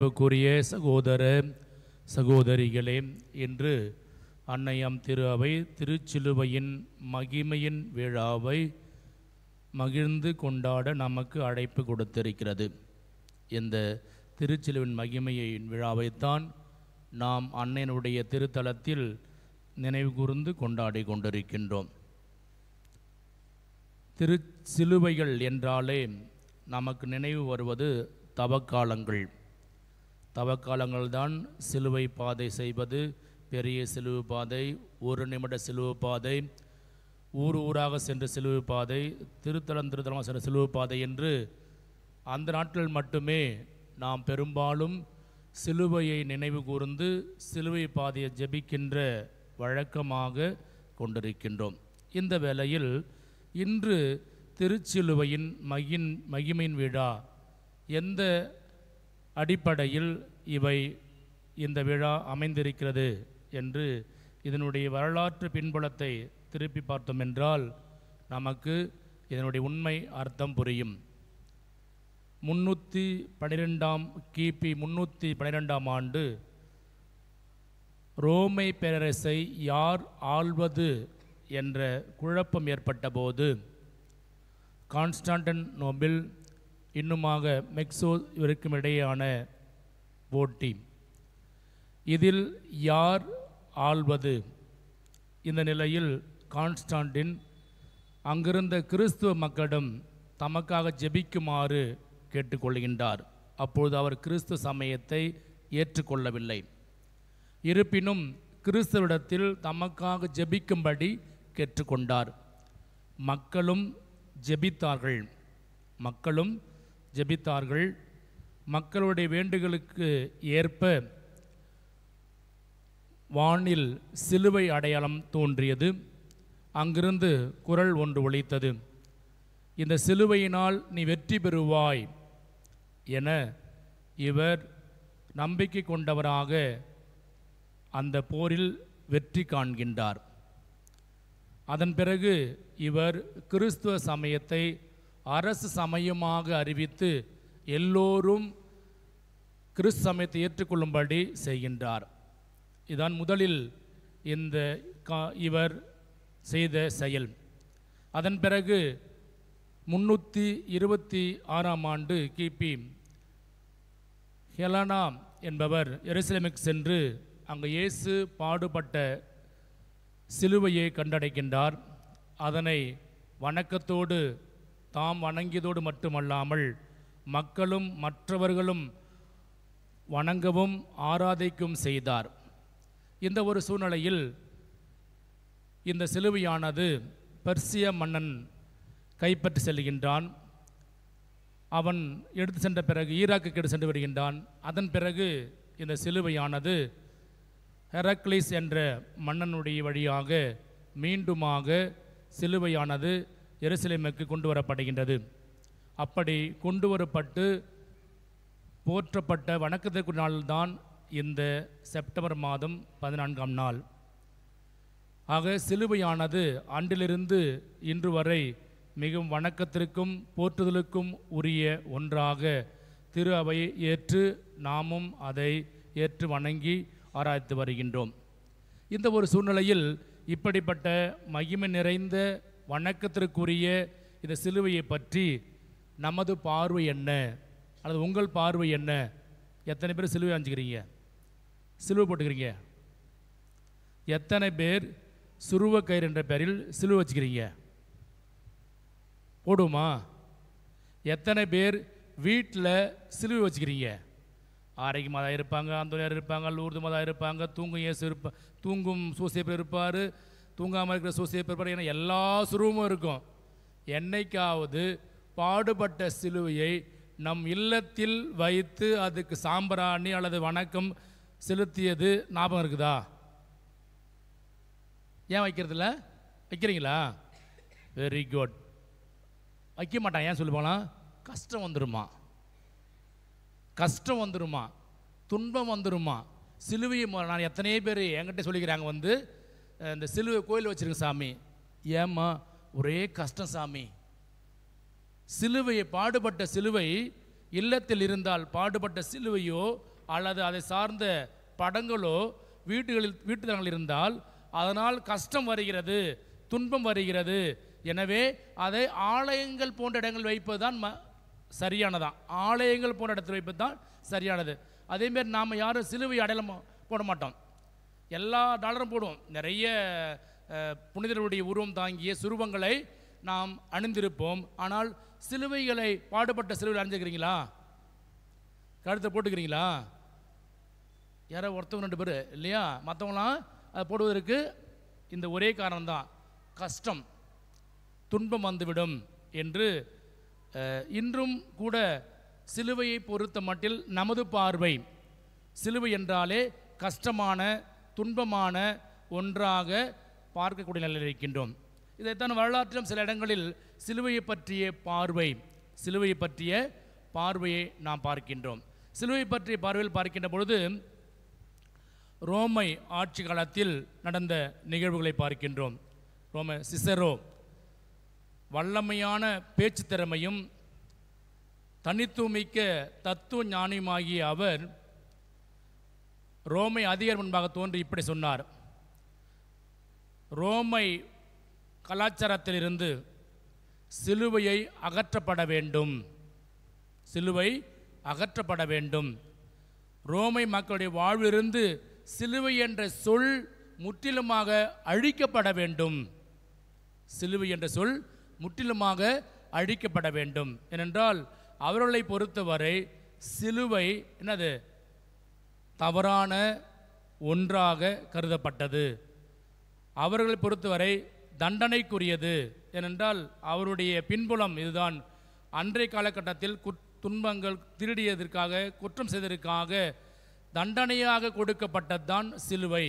அன்புக்குரிய சகோதர சகோதரிகளே, இன்று அன்னையாம் திரு அவை திருச்சிலுவையின் மகிமையின் விழாவை மகிழ்ந்து கொண்டாட நமக்கு அழைப்பு கொடுத்திருக்கிறது. இந்த திருச்சிலுவின் மகிமையின் விழாவைத்தான் நாம் அன்னையினுடைய திருத்தலத்தில் நினைவு கூர்ந்து கொண்டாடி கொண்டிருக்கின்றோம். திருச்சிலுவைகள் என்றாலே நமக்கு நினைவு வருவது தவக்காலங்கள். தவக்காலங்கள்தான் சிலுவை பாதை செய்வது, பெரிய சிலுவை பாதை, ஒரு நிமிட சிலுவை பாதை, ஊராக சென்ற சிலுவை பாதை, திருத்தலமாக சென்ற சிலுவை பாதை என்று அந்த நாட்கள் மட்டுமே நாம் பெரும்பாலும் சிலுவையை நினைவு கூர்ந்து சிலுவை பாதையை ஜெபிக்கின்ற வழக்கமாக கொண்டிருக்கின்றோம். இந்த வேளையில் இன்று திருச்சிலுவையின் மகிமையின் விழா எந்த அடிப்படையில் இந்த விழா அமைந்திருக்கிறது என்று இதனுடைய வரலாற்று பின்புலத்தை திருப்பி பார்த்தோம் என்றால் நமக்கு இதனுடைய உண்மை அர்த்தம் புரியும். கிபி 312 ஆண்டு ரோமை பேரரசை யார் ஆள்வது என்ற குழப்பம் ஏற்பட்ட போது கான்ஸ்டான்டினோபிள் இன்னுமாக மெக்சோ இவருக்கும் இடையேயான போட்டி, இதில் யார் ஆள்வது? இந்த நிலையில் கான்ஸ்டான்டின் அங்கிருந்த கிறிஸ்துவ மக்களிடம் தமக்காக ஜெபிக்குமாறு கேட்டுக்கொள்கின்றார். அப்பொழுது அவர் கிறிஸ்துவ சமயத்தை ஏற்றுக்கொள்ளவில்லை. இருப்பினும் கிறிஸ்துவிடத்தில் தமக்காக ஜெபிக்கும்படி கேட்டுக்கொண்டார். மக்களும் ஜெபித்தார்கள். மக்களுடைய வேண்டுதலுக்கு ஏற்ப வானில் சிலுவை அடையாளம் தோன்றியது. அங்கிருந்து குரல் ஒன்று ஒலித்தது, இந்த சிலுவையினால் நீ வெற்றி பெறுவாய் என. இவர் நம்பிக்கை கொண்டவராக அந்த போரில் வெற்றி காண்கின்றார். அதன் பிறகு இவர் கிறிஸ்துவ சமயத்தை அரசு சமயமாக அறிவித்து எல்லோரும் கிறிஸ்து சமயத்தை ஏற்றுக்கொள்ளும்படி செய்கின்றார். இதுதான் முதலில் இவர் செய்த செயல். அதன் பிறகு 326 ஆண்டு கிபி ஹெலனா என்பவர் எருசலேமுக்கு சென்று அங்கு இயேசு பாடுபட்ட சிலுவையை கண்டடைகின்றார். அதனை வணக்கத்தோடு தாம் வணங்கியதோடு மட்டுமல்லாமல் மக்களும் மற்றவர்களும் வணங்கவும் ஆராதிக்கும் செய்தார். இந்த ஒரு சூழ்நிலையில் இந்த சிலுவையானது பெர்சிய மன்னன் கைப்பற்றி செல்கின்றான். அவன் எடுத்து சென்ற பிறகு ஈராக்குக்கு எடுத்து சென்று வருகின்றான். அதன் பிறகு இந்த சிலுவையானது ஹெராக்லிஸ் என்ற மன்னனுடைய வழியாக மீண்டுமாக சிலுவையானது எருசலேமுக்கு கொண்டு வரப்படுகின்றது. அப்படி கொண்டு வரப்பட்டு போற்றப்பட்ட வணக்கத்திற்கு நாள்தான் இந்த செப்டம்பர் மாதம் 14ஆம் நாள். ஆக சிலுவையானது அன்றிலிருந்து இன்று வரை மிகவும் வணக்கத்திற்கும் போற்றுதலுக்கும் உரிய ஒன்றாக திரு அவை ஏற்று நாமும் அதை ஏற்று வணங்கி ஆராய்த்து வருகின்றோம். இந்த ஒரு சூழ்நிலையில் இப்படிப்பட்ட மகிமை நிறைந்த வணக்கத்திற்குரிய இந்த சிலுவையை பற்றி நமது பார்வை என்ன, அல்லது உங்கள் பார்வை என்ன? எத்தனை பேர் சிலுவை அஞ்சுக்கிறீங்க, சிலுவை போட்டுக்கிறீங்க? எத்தனை பேர் சுருவ கயிறு என்ற பெயரில் சிலுவை வச்சுக்கிறீங்க? போடுமா? எத்தனை பேர் வீட்டில் சிலுவை வச்சுக்கிறீங்க? ஆரைக்கு மாதா இருப்பாங்க, அந்தோனியார் இருப்பாங்க, லூர்து மாதா இருப்பாங்க, தூங்கும் சூசேப்பர் இருப்பார், தூங்காமல் இருக்கிற சூசேப்பர் இருப்பார். ஏன்னா எல்லா சுருவமும் இருக்கும். என்னைக்காவது பாடுபட்ட சிலுவையை நம் இல்லத்தில் வைத்து அதுக்கு சாம்பிராணி அல்லது வணக்கம் செலுத்தியது ஞாபகம் இருக்குதா? ஏன் வைக்கிறதில்ல? வைக்கிறீங்களா? Very good. வைக்க மாட்டான். ஏன் சொல்லுவானா? கஷ்டம் வந்துருமா, துன்பம் வந்துருமா. சிலுவையை நான் எத்தனையோ பேர் என்கிட்ட சொல்லிக்கிறாங்க, இந்த சிலுவை கோயில் வச்சுருங்க சாமி. ஏம்மா? ஒரே கஷ்டம் சாமி. சிலுவையை பாடுபட்ட சிலுவை இல்லத்தில் இருந்தால் பாடுபட்ட சிலுவையோ அல்லது அதை சார்ந்த படங்களோ வீட்டுத்தலங்கள் இருந்தால் அதனால் கஷ்டம் வருகிறது, துன்பம் வருகிறது. எனவே அதை ஆலயங்கள் போன்ற இடங்கள் வைப்பது தான் சரியானதான். ஆலயங்கள் போன்ற இடத்தில் வைப்பது தான் சரியானது. அதேமாரி நாம் யாரும் சிலுவை அடையாளம் போட மாட்டோம். எல்லா டாலரும் போடுவோம். நிறைய புனிதர்களுடைய உருவம் தாங்கிய சுரூபங்களை நாம் அணிந்திருப்போம். ஆனால் சிலுவைகளை பாடுபட்ட சிலுவையில் அணிஞ்சுக்கிறீங்களா? கழுத்தை போட்டுக்கிறீங்களா? யாரோ ஒருத்தவங்க 2 பேர் இல்லையா? மற்றவங்களாம் அதை போடுவதற்கு இந்த ஒரே காரணம்தான், கஷ்டம், துன்பம் வந்துவிடும் என்று. இன்றும் கூட சிலுவையை பொறுத்த மட்டில் நமது பார்வை சிலுவை என்றாலே கஷ்டமான, துன்பமான ஒன்றாக பார்க்கக்கூடிய நிலையில் இருக்கின்றோம். இதைத்தான் வரலாற்றிலும் சில இடங்களில் சிலுவையை பற்றிய பார்வையை நாம் பார்க்கின்றோம். சிலுவை பற்றிய பார்வையில் பார்க்கின்ற பொழுது ரோமை ஆட்சி காலத்தில் நடந்த நிகழ்வுகளை பார்க்கின்றோம். சிசரோ வல்லமையான பேச்சு திறமையும் தனித்துவமிக்க தத்துவ ஞானியுமாகிய அவர் ரோமை அதிகாரி முன்பாக தோன்றி இப்படி சொன்னார்: ரோமை கலாச்சாரத்திலிருந்து சிலுவையை அகற்றப்பட வேண்டும், சிலுவை அகற்றப்பட வேண்டும். ரோமை மக்களுடைய வாழ்விலிருந்து சிலுவை என்ற சொல் முற்றிலுமாக அழிக்கப்பட வேண்டும். சிலுவை என்ற சொல் முற்றிலுமாக அழிக்கப்பட வேண்டும். ஏனென்றால் அவர்களை பொறுத்தவரை சிலுவை என்னது? தவறான ஒன்றாக கருதப்பட்டது. அவர்களை பொறுத்தவரை தண்டனைக்குரியது. ஏனென்றால் அவருடைய பின்புலம் இதுதான். அன்றைய காலகட்டத்தில் துன்பங்கள், திருடியதற்காக, குற்றம் செய்ததற்காக தண்டனையாக கொடுக்கப்பட்டதுதான் சிலுவை.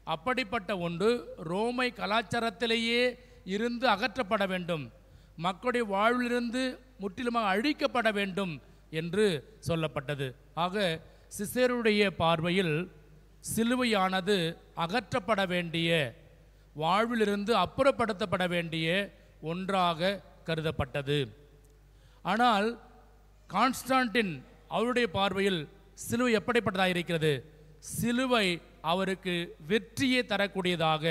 அப்படிப்பட்ட ஒன்று ரோமை கலாச்சாரத்திலேயே இருந்து அகற்றப்பட வேண்டும், மக்களுடைய வாழ்விலிருந்து முற்றிலுமாக அழிக்கப்பட வேண்டும் என்று சொல்லப்பட்டது. ஆக சிசேருடைய பார்வையில் சிலுவையானது அகற்றப்பட வேண்டிய, வாழ்விலிருந்து அப்புறப்படுத்தப்பட வேண்டிய ஒன்றாக கருதப்பட்டது. ஆனால் கான்ஸ்டான்டின் அவருடைய பார்வையில் சிலுவை எப்படிப்பட்டதாக இருக்கிறது? சிலுவை அவருக்கு வெற்றியை தரக்கூடியதாக,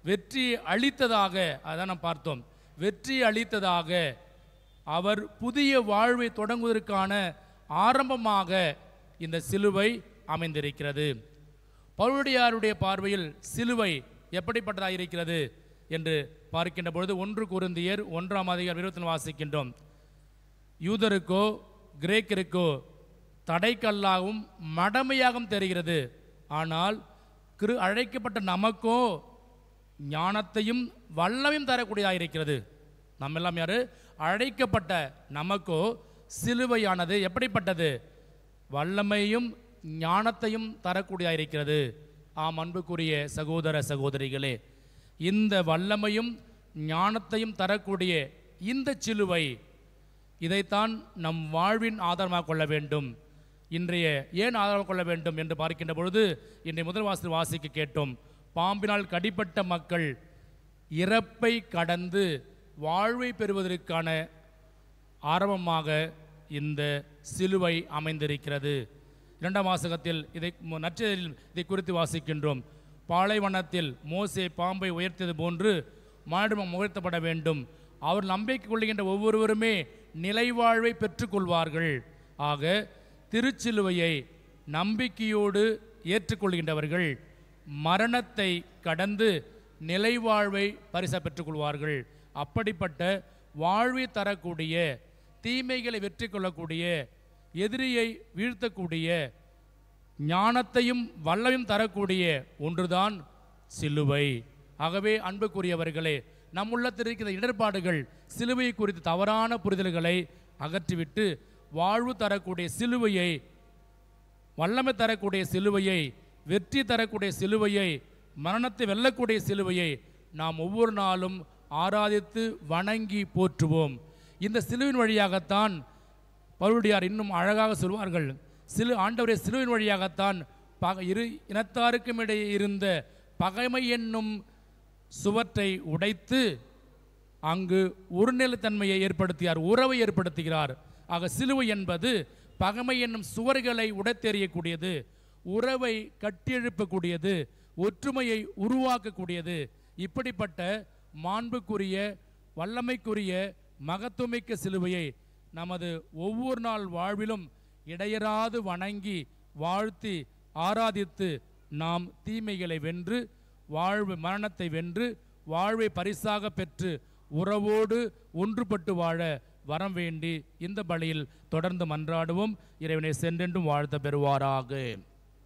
வெற்றியை அளித்ததாக, அதான் நாம் பார்த்தோம். வெற்றியை அளித்ததாக, அவர் புதிய வாழ்வை தொடங்குவதற்கான ஆரம்பமாக இந்த சிலுவை அமைந்திருக்கிறது. பவுலடியாருடைய பார்வையில் சிலுவை எப்படிப்பட்டதாக இருக்கிறது என்று பார்க்கின்ற பொழுது 1 கொரிந்தியர் 1 வாசிக்கின்றோம். யூதருக்கோ கிரேக்கருக்கோ தடைக்கல்லாகவும் மடமையாகவும் தெரிகிறது, ஆனால் அழைக்கப்பட்ட நமக்கோ ஞானத்தையும் வல்லமையும் தரக்கூடியதாக இருக்கிறது. நம்ம எல்லாம் யாரு? அழைக்கப்பட்ட நமக்கோ சிலுவையானது எப்படிப்பட்டது? வல்லமையும் ஞானத்தையும் தரக்கூடியதாக இருக்கிறது. ஆம், அன்புக்குரிய சகோதர சகோதரிகளே, இந்த வல்லமையும் ஞானத்தையும் தரக்கூடிய இந்த சிலுவை, இதைத்தான் நம் வாழ்வின் ஆதாரமாக கொள்ள வேண்டும். இன்றைய ஏன் ஆதாரம் கொள்ள வேண்டும் என்று பார்க்கின்ற பொழுது இன்றைய முதல் வாசிக்க கேட்டோம். பாம்பினால் கடிப்பட்ட மக்கள் இறப்பை கடந்து வாழ்வை பெறுவதற்கான ஆரம்பமாக இந்த சிலுவை அமைந்திருக்கிறது. 2ஆம் வாசகத்தில் இதை குறித்து வாசிக்கின்றோம். பாலைவனத்தில் மோசே பாம்பை உயர்த்தியது போன்று மானிடம் உயர்த்தப்பட வேண்டும். அவர் நம்பிக்கை கொள்கின்ற ஒவ்வொருவருமே நிலைவாழ்வை பெற்றுக்கொள்வார்கள். ஆக திருச்சிலுவையை நம்பிக்கையோடு ஏற்றுக்கொள்கின்றவர்கள் மரணத்தை கடந்து நிலைவாழ்வை பரிசா பெற்றுக்கொள்வார்கள். அப்படிப்பட்ட வாழ்வை தரக்கூடிய, தீமைகளை வெற்றி கொள்ளக்கூடிய, எதிரியை வீழ்த்தக்கூடிய, ஞானத்தையும் வல்லமையும் தரக்கூடிய ஒன்றுதான் சிலுவை. ஆகவே அன்புக்குரியவர்களே, நம் உள்ளத்தில் இருக்கிற இடர்பாடுகள், சிலுவை குறித்து தவறான புரிதல்களை அகற்றிவிட்டு வாழ்வு தரக்கூடிய சிலுவையை, வல்லமை தரக்கூடிய சிலுவையை, வெற்றி தரக்கூடிய சிலுவையை, மரணத்தை வெல்லக்கூடிய சிலுவையை நாம் ஒவ்வொரு நாளும் ஆராதித்து வணங்கி போற்றுவோம். இந்த சிலுவின் வழியாகத்தான் பவுலடியார் இன்னும் அழகாக சொல்வார்கள், ஆண்டவரே சிலுவின் வழியாகத்தான் இரு இனத்தாருக்கும் இடையே இருந்த பகைமை என்னும் சுவற்றை உடைத்து அங்கு ஒருநிலைத்தன்மையை ஏற்படுத்தியார், உறவை ஏற்படுத்துகிறார். ஆக சிலுவை என்பது பகைமை என்னும் சுவர்களை உடைத்தெறியக்கூடியது, உறவை கட்டியெழுப்பக்கூடியது, ஒற்றுமையை உருவாக்கக்கூடியது. இப்படிப்பட்ட மாண்புக்குரிய வல்லமைக்குரிய மகத்துவமிக்க சிலுவையை நமது ஒவ்வொரு நாள் வாழ்விலும் இடையராது வணங்கி வாழ்த்தி ஆராதித்து நாம் தீமைகளை வென்று மரணத்தை வென்று வாழ்வை பரிசாக பெற்று உறவோடு ஒன்றுபட்டு வாழ வரம் வேண்டி இந்த பலியில் தொடர்ந்து மன்றாடுவோம். இறைவனை சென்றென்றும் வாழ்த்த பெறுவாராக.